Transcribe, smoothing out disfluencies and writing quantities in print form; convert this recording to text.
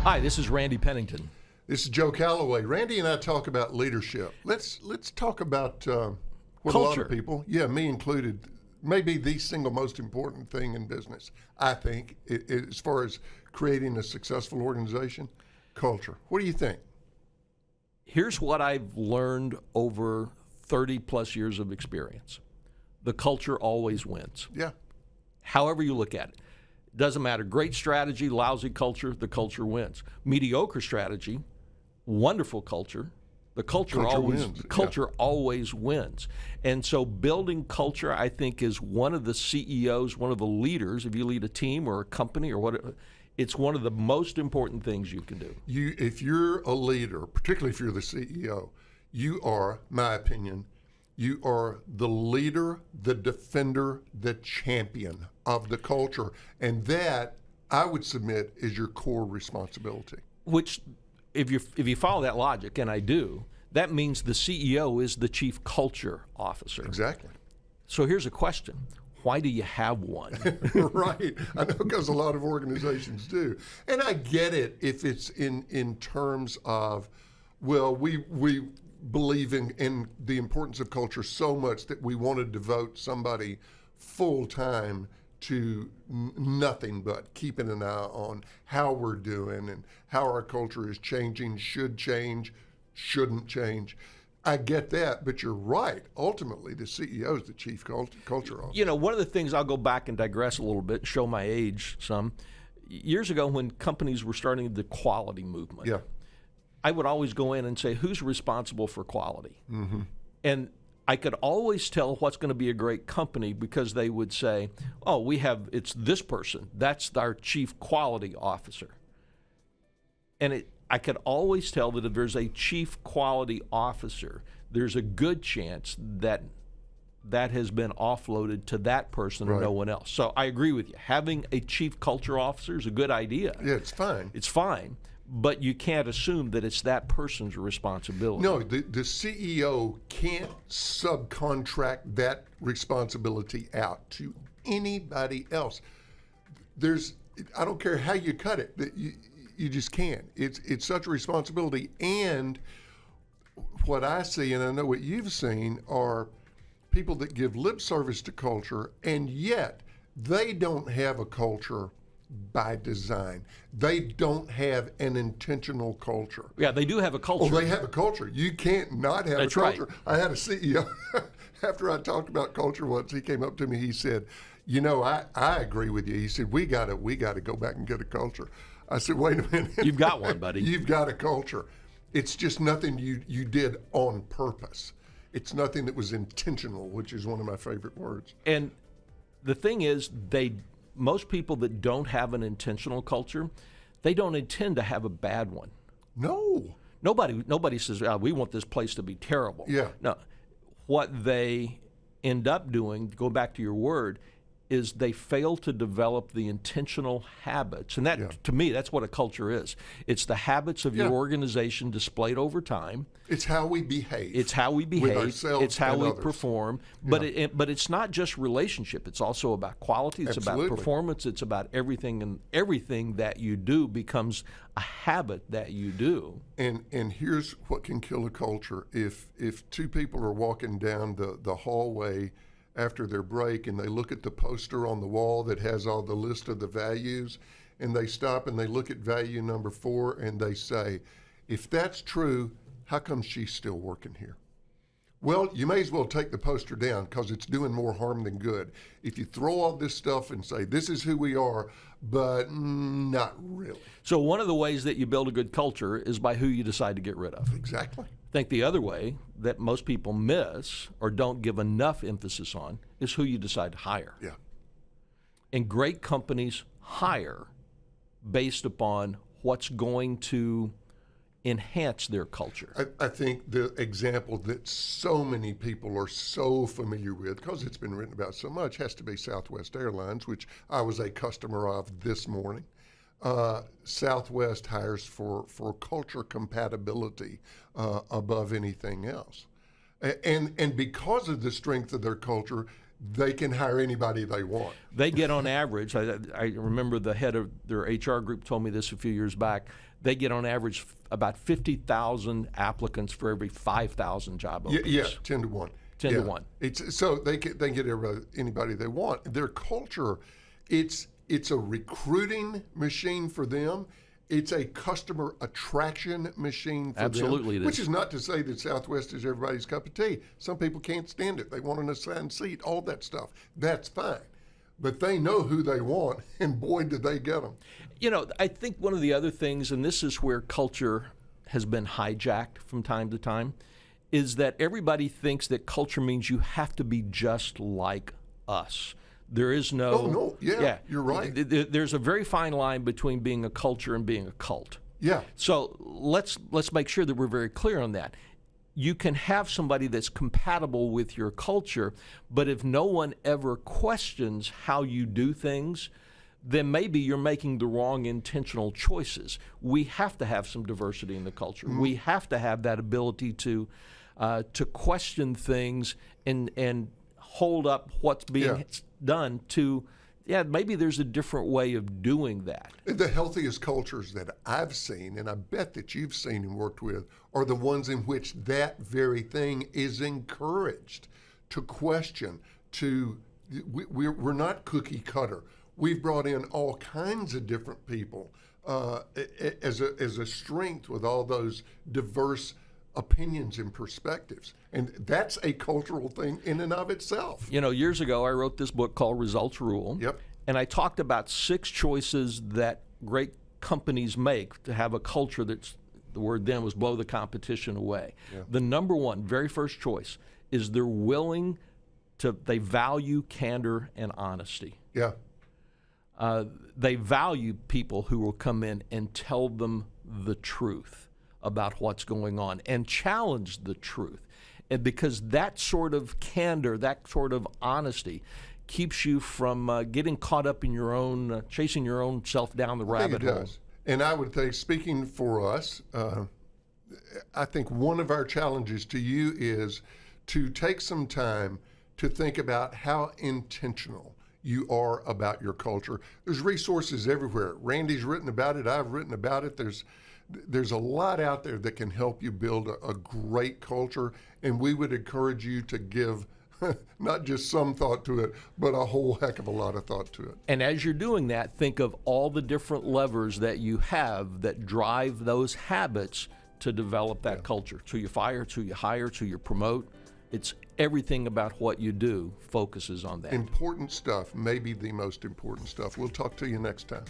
Hi, this is Randy Pennington. This is Joe Calloway. Randy and I talk about leadership. Let's talk about what Culture. a lot of people, me included, maybe the single most important thing in business, I think, as far as creating a successful organization, culture. What do you think? Here's what I've learned over 30 plus years of experience. The culture always wins. Yeah. However you look at it. Doesn't matter. Great strategy, lousy culture, the culture wins. Mediocre strategy, wonderful culture, the culture always wins. And so building culture, I think, is one of the CEOs, one of the leaders, if you lead a team or a company or whatever, it's one of the most important things you can do. If you're a leader, particularly if you're the CEO, you are, my opinion, you are the leader, the defender, the champion of the culture. And that, I would submit, is your core responsibility. Which, if you follow that logic, and I do, that means the CEO is the chief culture officer. Exactly. So here's a question. Why do you have one? Right. I know, because a lot of organizations do. And I get it if it's in terms of, well, we believe in the importance of culture so much that we want to devote somebody full time to nothing but keeping an eye on how we're doing and how our culture is changing, should change, shouldn't change. I get that, but you're right. Ultimately, the CEO is the chief culture officer. You know, one of the things, I'll go back and digress a little bit and show my age some. Years ago, when companies were starting the quality movement, I would always go in and say, who's responsible for quality? Mm-hmm. And I could always tell what's going to be a great company because they would say, oh, it's this person. That's our chief quality officer. And I could always tell that if there's a chief quality officer, there's a good chance that has been offloaded to that person and no one else. So I agree with you. Having a chief culture officer is a good idea. Yeah, it's fine. It's fine. But you can't assume that it's that person's responsibility. No, the CEO can't subcontract that responsibility out to anybody else. I don't care how you cut it, you just can't. It's such a responsibility. And what I see, and I know what you've seen, are people that give lip service to culture, and yet they don't have a culture by design. They don't have an intentional culture. Yeah, they do have a culture. Oh, they have a culture. You can't not have a culture. Right. I had a CEO, after I talked about culture once, he came up to me, he said, you know, I agree with you. He said, we got to go back and get a culture. I said, wait a minute. You've got one, buddy. You've got a culture. It's just nothing you did on purpose. It's nothing that was intentional, which is one of my favorite words. And the thing is, most people that don't have an intentional culture, they don't intend to have a bad one. No. Nobody says, we want this place to be terrible. Yeah. No. What they end up doing, to go back to your word, is they fail to develop the intentional habits. And that, to me, that's what a culture is. It's the habits of your organization displayed over time. It's how we behave. It's how we behave. With ourselves it's how and we others. Perform. But it's not just relationship. It's also about quality. It's Absolutely. about performance. It's about everything, and everything that you do becomes a habit that you do. And here's what can kill a culture. If two people are walking down the hallway after their break and they look at the poster on the wall that has all the list of the values, and they stop and they look at value number 4 and they say, if that's true, how come she's still working here? Well, you may as well take the poster down because it's doing more harm than good. If you throw all this stuff and say, this is who we are, but not really. So one of the ways that you build a good culture is by who you decide to get rid of. Exactly. I think the other way that most people miss or don't give enough emphasis on is who you decide to hire. Yeah. And great companies hire based upon what's going to enhance their culture. I think the example that so many people are so familiar with, because it's been written about so much, has to be Southwest Airlines, which I was a customer of this morning. Southwest hires for culture compatibility above anything else. And because of the strength of their culture, they can hire anybody they want. They get on average, I remember the head of their HR group told me this a few years back, they get on average about 50,000 applicants for every 5,000 job openings. Yeah, 10 to 1. 10 to 1. So they get anybody they want. Their culture, it's a recruiting machine for them. It's a customer attraction machine for them. Absolutely it is. Which is not to say that Southwest is everybody's cup of tea. Some people can't stand it. They want an assigned seat, all that stuff. That's fine. But they know who they want, and boy, did they get them. You know, I think one of the other things, and this is where culture has been hijacked from time to time, is that everybody thinks that culture means you have to be just like us. There is no... Oh, no. Yeah, you're right. There's a very fine line between being a culture and being a cult. Yeah. So let's make sure that we're very clear on that. You can have somebody that's compatible with your culture, but if no one ever questions how you do things, then maybe you're making the wrong intentional choices. We have to have some diversity in the culture. Mm-hmm. We have to have that ability to question things and hold up what's being done to, maybe there's a different way of doing that. The healthiest cultures that I've seen, and I bet that you've seen and worked with, are the ones in which that very thing is encouraged, to question, we're not cookie cutter. We've brought in all kinds of different people as a strength with all those diverse opinions and perspectives. And that's a cultural thing in and of itself. You know, years ago, I wrote this book called Results Rule. Yep. And I talked about 6 choices that great companies make to have a culture that's, the word then was blow the competition away. Yeah. The number one, very first choice, is they value candor and honesty. Yeah. They value people who will come in and tell them the truth about what's going on and challenge the truth. And because that sort of candor, that sort of honesty keeps you from getting caught up in your own, chasing your own self down the rabbit hole. It does. And I would think, speaking for us, I think one of our challenges to you is to take some time to think about how intentional you are about your culture. There's resources everywhere. Randy's written about it. I've written about it. There's a lot out there that can help you build a great culture, and we would encourage you to give not just some thought to it, but a whole heck of a lot of thought to it. And as you're doing that, think of all the different levers that you have that drive those habits to develop that culture. To you fire, to you hire, to you promote. It's everything about what you do focuses on that. Important stuff, maybe the most important stuff. We'll talk to you next time.